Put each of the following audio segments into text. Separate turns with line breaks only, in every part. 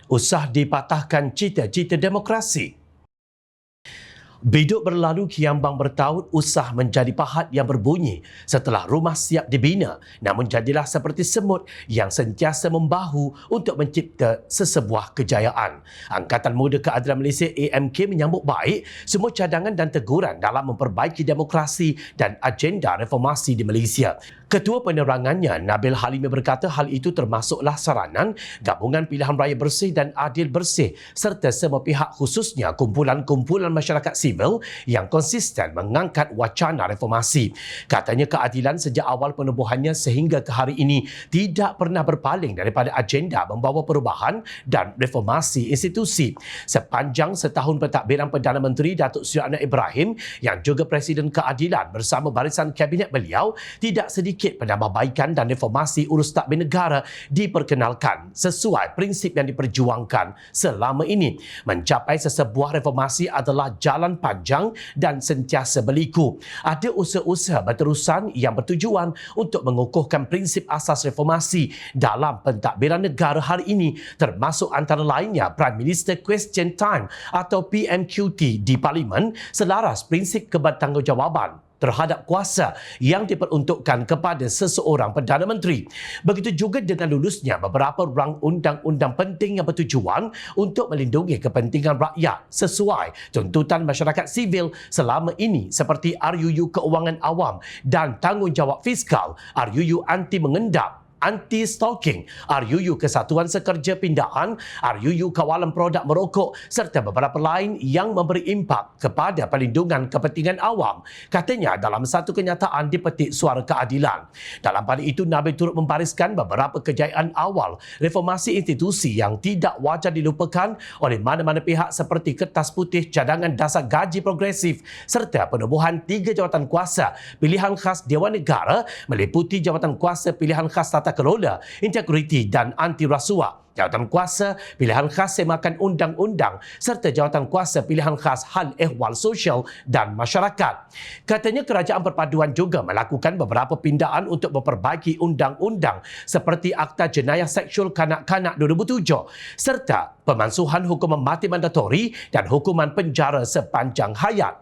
Usah dipatahkan cita-cita demokrasi. Biduk berlalu kiambang bertaut usah menjadi pahat yang berbunyi setelah rumah siap dibina, namun jadilah seperti semut yang sentiasa membahu untuk mencipta sesebuah kejayaan. Angkatan Muda Keadilan Malaysia AMK menyambut baik semua cadangan dan teguran dalam memperbaiki demokrasi dan agenda reformasi di Malaysia. Ketua Penerangannya, Nabil Halimi berkata hal itu termasuklah saranan Gabungan Pilihan Raya Bersih dan Adil Bersih serta semua pihak khususnya kumpulan-kumpulan masyarakat sivil yang konsisten mengangkat wacana reformasi. Katanya keadilan sejak awal penubuhannya sehingga ke hari ini tidak pernah berpaling daripada agenda membawa perubahan dan reformasi institusi. Sepanjang setahun pentadbiran Perdana Menteri Datuk Seri Anwar Ibrahim yang juga Presiden Keadilan bersama barisan Kabinet beliau, tidak sedikit penambahbaikan dan reformasi urus tadbir negara diperkenalkan sesuai prinsip yang diperjuangkan selama ini. Mencapai sesebuah reformasi adalah jalan panjang dan sentiasa berliku. Ada usaha-usaha berterusan yang bertujuan untuk mengukuhkan prinsip asas reformasi dalam pentadbiran negara hari ini, termasuk antara lainnya Prime Minister Question Time atau PMQT di Parlimen selaras prinsip kebertanggungjawaban terhadap kuasa yang diperuntukkan kepada seseorang Perdana Menteri. Begitu juga dengan lulusnya beberapa rang undang-undang penting yang bertujuan untuk melindungi kepentingan rakyat sesuai tuntutan masyarakat sivil selama ini seperti RUU Keuangan Awam dan Tanggungjawab Fiskal, RUU Anti Mengendap, Anti-Stalking, RUU Kesatuan Sekerja Pindahan, RUU Kawalan Produk Merokok serta beberapa lain yang memberi impak kepada perlindungan kepentingan awam. Katanya dalam satu kenyataan di Petik Suara Keadilan. Dalam pada itu, Nabil turut membariskan beberapa kejayaan awal reformasi institusi yang tidak wajar dilupakan oleh mana-mana pihak seperti Kertas Putih Cadangan Dasar Gaji Progresif serta penubuhan 3 jawatan kuasa pilihan khas Dewan Negara meliputi jawatan kuasa pilihan khas Tata Kelola, Integriti dan Anti Rasuah, jawatan kuasa pilihan khas semakan undang-undang serta jawatan kuasa pilihan khas hal ehwal sosial dan masyarakat. Katanya kerajaan perpaduan juga melakukan beberapa pindaan untuk memperbaiki undang-undang seperti Akta Jenayah Seksual Kanak-kanak 2007 serta pemansuhan hukuman mati mandatori dan hukuman penjara sepanjang hayat.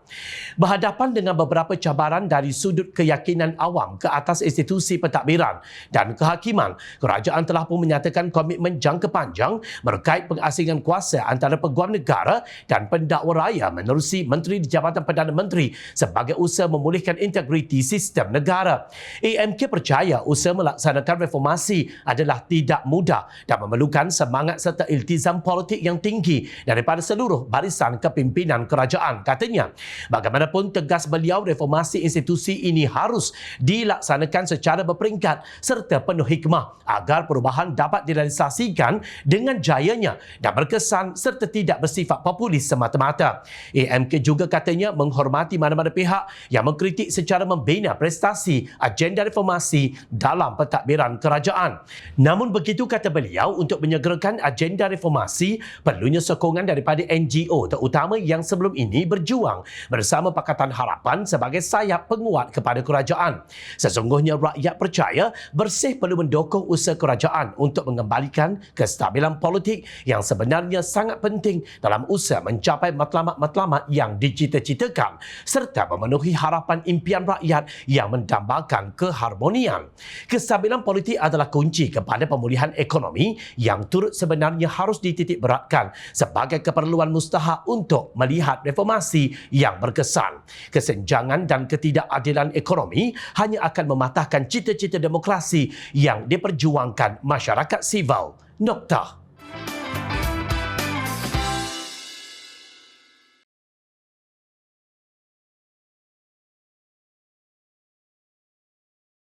Berhadapan dengan beberapa cabaran dari sudut keyakinan awam ke atas institusi pentadbiran dan kehakiman, kerajaan telah pun menyatakan komitmen jangka panjang berkait pengasingan kuasa antara peguam negara dan pendakwa raya menerusi Menteri di Jabatan Perdana Menteri sebagai usaha memulihkan integriti sistem negara. AMK percaya usaha melaksanakan reformasi adalah tidak mudah dan memerlukan semangat serta iltizam politik yang tinggi daripada seluruh barisan kepimpinan kerajaan. Katanya, bagaimanapun tegas beliau, reformasi institusi ini harus dilaksanakan secara berperingkat serta penuh hikmah agar perubahan dapat direalisasikan dengan jayanya dan berkesan serta tidak bersifat populis semata-mata. AMK juga katanya menghormati mana-mana pihak yang mengkritik secara membina prestasi agenda reformasi dalam pentadbiran kerajaan. Namun begitu, kata beliau, untuk menyegerakan agenda reformasi perlunya sokongan daripada NGO terutama yang sebelum ini berjuang bersama Pakatan Harapan sebagai sayap penguat kepada kerajaan. Sesungguhnya rakyat percaya Bersih perlu mendukung usaha kerajaan untuk mengembalikan kestabilan politik yang sebenarnya sangat penting dalam usaha mencapai matlamat-matlamat yang dicita-citakan serta memenuhi harapan impian rakyat yang mendambakan keharmonian. Kestabilan politik adalah kunci kepada pemulihan ekonomi yang turut sebenarnya harus dititik beratkan sebagai keperluan mustahak untuk melihat reformasi yang berkesan. Kesenjangan dan ketidakadilan ekonomi hanya akan mematahkan cita-cita demokrasi yang diperjuangkan masyarakat sivil. Noktah.